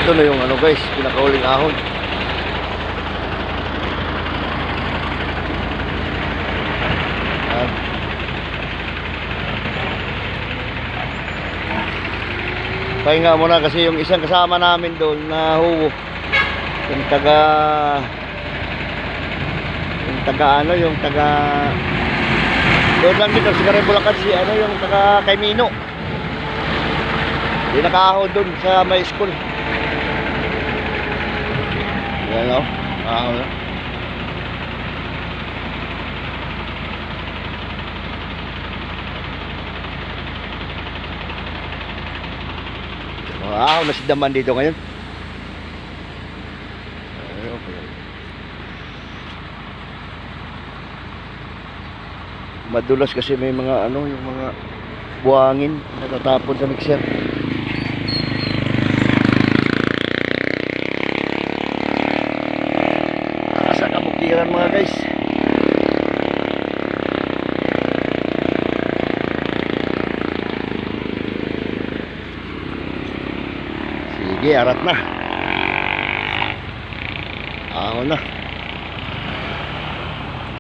Ito na yung ano guys, pinakauling ahon. Yan. Pahinga muna kasi yung isang kasama namin doon na huwo. Yung taga ano, yung taga doon lang dito sa Bulacan, si ano, yung taga kay Mino. Hindi nakaahon doon sa may school. Yan o, ahon na. Ahon na si Daman dito ngayon. Madulas kasi may mga ano, yung mga buhangin natatapon sa mixer. Nasa kabukiran mga guys. Sige, arat na. Ahon na.